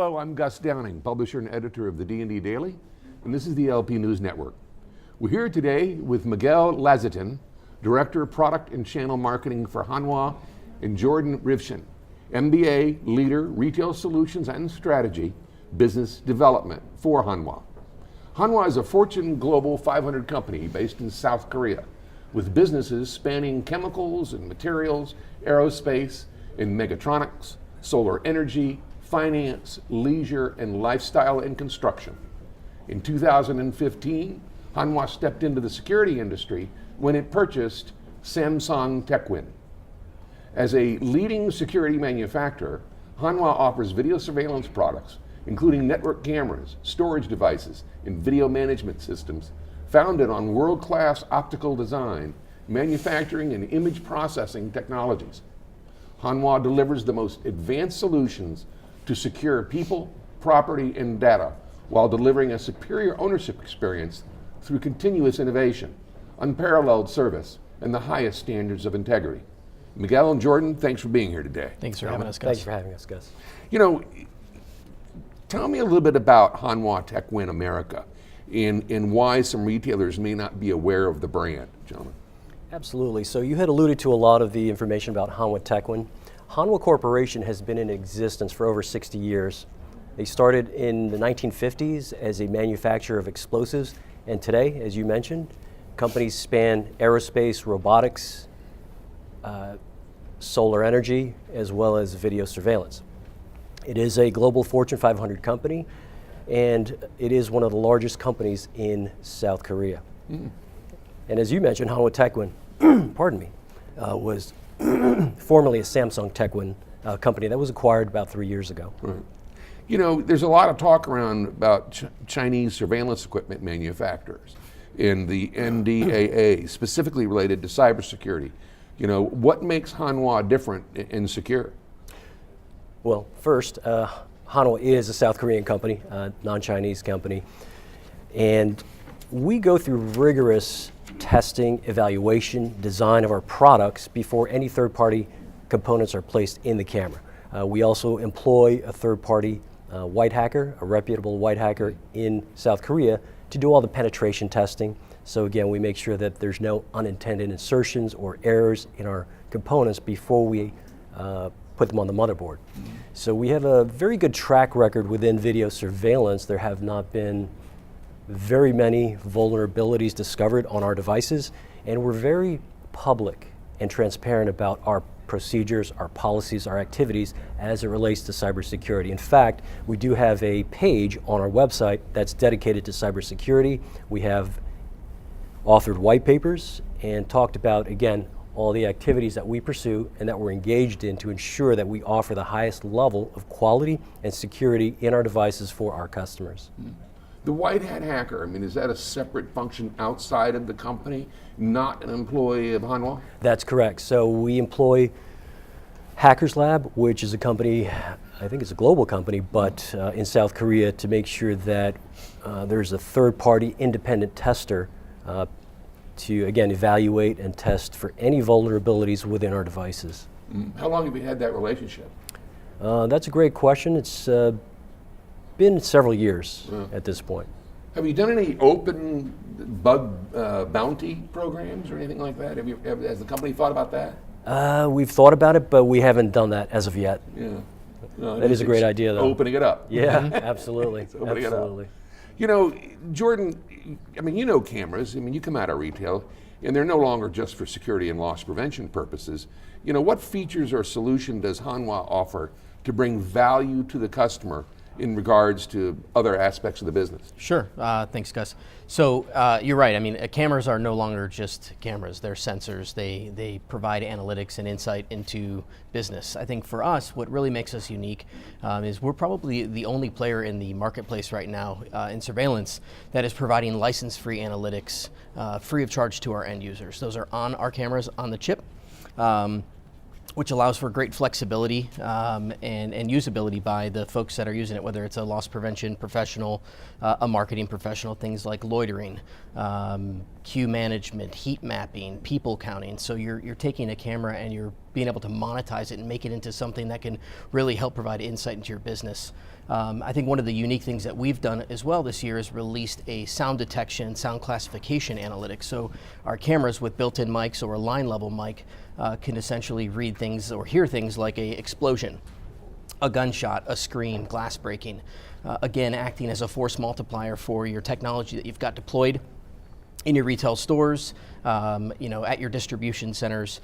Hello, I'm Gus Downing, publisher and editor of the D&D Daily, and this is the LP News Network. We're here today with Miguel Lazatin, Director of Product and Channel Marketing for Hanwha, and Jordan Rivchun, MBA, Leader, Retail Solutions and Strategy, Business Development for Hanwha. Hanwha is a Fortune Global 500 company based in South Korea, with businesses spanning chemicals and materials, aerospace and mechatronics, solar energy, finance, leisure, and lifestyle and construction. In 2015, Hanwha stepped into the security industry when it purchased Hanwha Techwin. As a leading security manufacturer, Hanwha offers video surveillance products, including network cameras, storage devices, and video management systems founded on world-class optical design, manufacturing, and image processing technologies. Hanwha delivers the most advanced solutions to secure people, property, and data while delivering a superior ownership experience through continuous innovation, unparalleled service, and the highest standards of integrity. Miguel and Jordan, thanks for being here today. Thanks for having us, Gus. Thanks for having us, Gus. You know, tell me a little bit about Hanwha Techwin America and why some retailers may not be aware of the brand, gentlemen. Absolutely. So you had alluded to a lot of the information about Hanwha Techwin. Hanwha Corporation has been in existence for over 60 years. They started in the 1950s as a manufacturer of explosives, and today, as you mentioned, companies span aerospace, robotics, solar energy, as well as video surveillance. It is a global Fortune 500 company, and it is one of the largest companies in South Korea. And as you mentioned, Hanwha Techwin, pardon me, was formerly a Samsung Techwin company that was acquired about 3 years ago. Right. You know, there's a lot of talk around about Chinese surveillance equipment manufacturers in the NDAA, specifically related to cybersecurity. You know, what makes Hanwha different and secure? Well, first, Hanwha is a South Korean company, non-Chinese company, and we go through rigorous testing, evaluation, design of our products before any third-party components are placed in the camera. We also employ a third-party white hacker, a reputable white hacker in South Korea, to do all the penetration testing. So again, we make sure that there's no unintended insertions or errors in our components before we put them on the motherboard. So we have a very good track record within video surveillance. There have not been very many vulnerabilities discovered on our devices, and we're very public and transparent about our procedures, our policies, our activities as it relates to cybersecurity. In fact, we do have a page on our website that's dedicated to cybersecurity. We have authored white papers and talked about, again, all the activities that we pursue and that we're engaged in to ensure that we offer the highest level of quality and security in our devices for our customers. The white hat hacker, I mean, is that a separate function outside of the company, not an employee of Hanwha? That's correct. So we employ Hackers Lab, which is a company, I think it's a global company, but in South Korea, to make sure that there's a third-party independent tester to, again, evaluate and test for any vulnerabilities within our devices. How long have you had that relationship? That's a great question. It's been several years at this point. Have you done any open bug bounty programs or anything like that? Has the company thought about that? We've thought about it, but we haven't done that as of yet. Yeah. No, that is a great idea, though. Opening it up. Yeah, absolutely. Absolutely. You know, Jordan, I mean, you know cameras. I mean, you come out of retail, and they're no longer just for security and loss prevention purposes. You know, what features or solution does Hanwha offer to bring value to the customer in regards to other aspects of the business? Sure, thanks Gus. So you're right, I mean cameras are no longer just cameras, they're sensors. They provide analytics and insight into business. I think for us, what really makes us unique is we're probably the only player in the marketplace right now in surveillance that is providing license-free analytics free of charge to our end users. Those are on our cameras on the chip. Which allows for great flexibility and usability by the folks that are using it, whether it's a loss prevention professional, a marketing professional, things like loitering, queue management, heat mapping, people counting. So you're taking a camera and you're being able to monetize it and make it into something that can really help provide insight into your business. I think one of the unique things that we've done as well this year is released a sound detection, sound classification analytics. So our cameras with built-in mics or a line level mic can essentially read things or hear things like a explosion, a gunshot, a scream, glass breaking. Again, acting as a force multiplier for your technology that you've got deployed in your retail stores, at your distribution centers,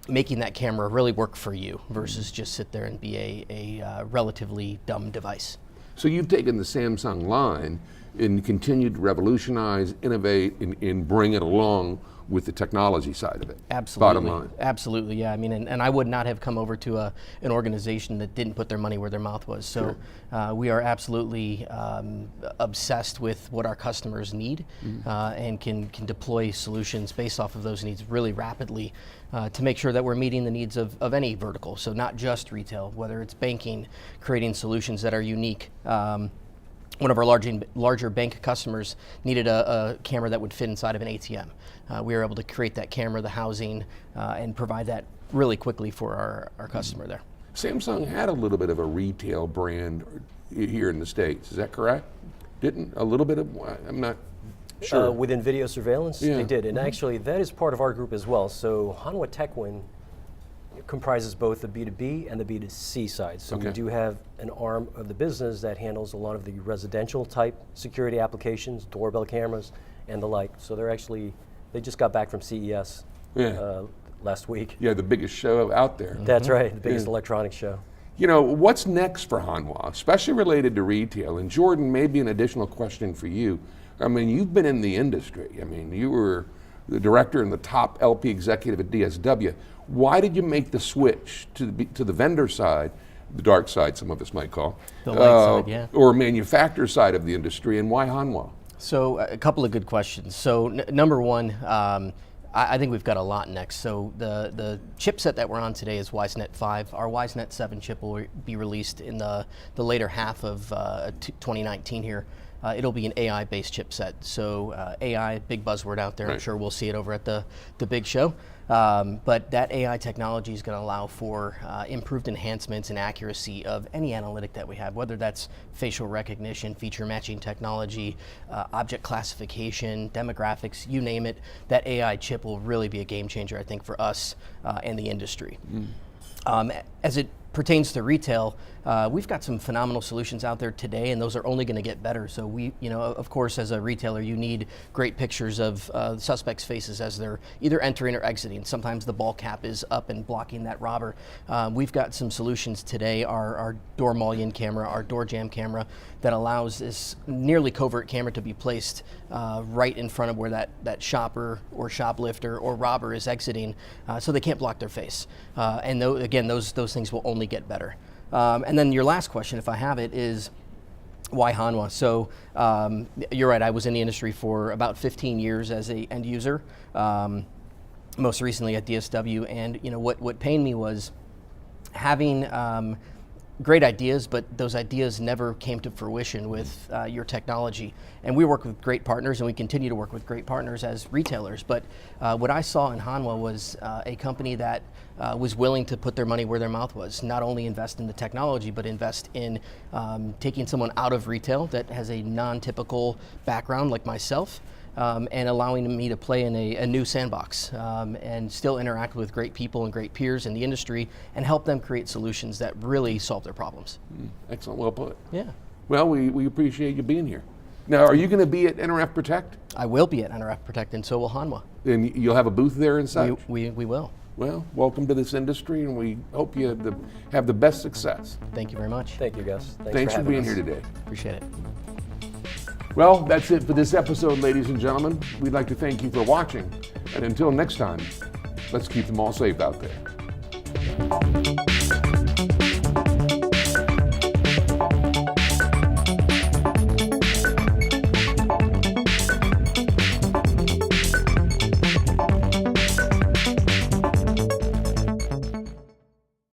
making that camera really work for you versus just sit there and be a relatively dumb device. So you've taken the Samsung line and continued to revolutionize, innovate, and bring it along with the technology side of it. Absolutely. Bottom line. Absolutely, yeah. I mean, and I would not have come over to an organization that didn't put their money where their mouth was. So we are absolutely obsessed with what our customers need and can deploy solutions based off of those needs really rapidly to make sure that we're meeting the needs of any vertical. So not just retail, whether it's banking, creating solutions that are unique. One of our larger bank customers needed a camera that would fit inside of an ATM. We were able to create that camera, the housing, and provide that really quickly for our customer there. Samsung had a little bit of a retail brand here in the States, is that correct? Didn't? A little bit of, I'm not sure. Within video surveillance, Yeah. they did. And actually, that is part of our group as well. So Hanwha Techwin comprises both the B2B and the B2C side. So we do have an arm of the business that handles a lot of the residential type security applications, doorbell cameras, and the like. So they just got back from CES last week. Yeah, the biggest show out there. That's right, the biggest electronics show. You know, what's next for Hanwha, especially related to retail? And Jordan, maybe an additional question for you. I mean, you've been in the industry. I mean, you were the director and the top LP executive at DSW. Why did you make the switch to the vendor side, the dark side, some of us might call, the light side, yeah, or manufacturer side of the industry, and why Hanwha? So a couple of good questions. So number one, I think we've got a lot next. So the chipset that we're on today is WiseNet 5. Our WiseNet 7 chip will be released in the later half of 2019 here. It'll be an AI-based chipset. So AI, big buzzword out there. Right. I'm sure we'll see it over at the big show. But that AI technology is going to allow for improved enhancements and accuracy of any analytic that we have, whether that's facial recognition, feature matching technology, object classification, demographics, you name it. That AI chip will really be a game changer, I think, for us and the industry. As it pertains to retail, we've got some phenomenal solutions out there today, and those are only going to get better. So we, of course, as a retailer, you need great pictures of suspects' faces as they're either entering or exiting. Sometimes the ball cap is up and blocking that robber. We've got some solutions today, our door mullion camera, our door jam camera, that allows this nearly covert camera to be placed right in front of where that shopper or shoplifter or robber is exiting, so they can't block their face. And again, those things will only get better. And then your last question, if I have it, is why Hanwha? So you're right, I was in the industry for about 15 years as an end user, most recently at DSW, and what pained me was having great ideas, but those ideas never came to fruition with your technology. And we work with great partners, and we continue to work with great partners as retailers. But what I saw in Hanwha was a company that was willing to put their money where their mouth was, not only invest in the technology, but invest in taking someone out of retail that has a non-typical background like myself, and allowing me to play in a new sandbox and still interact with great people and great peers in the industry and help them create solutions that really solve their problems. Excellent, well put. Yeah. Well, we appreciate you being here. Now, are you going to be at NRF Protect? I will be at NRF Protect, and so will Hanwha. And you'll have a booth there and such? We will. Well, welcome to this industry, and we hope you have the best success. Thank you very much. Thank you, Gus. Thanks for being here today. Appreciate it. Well, that's it for this episode, ladies and gentlemen. We'd like to thank you for watching, and until next time, let's keep them all safe out there.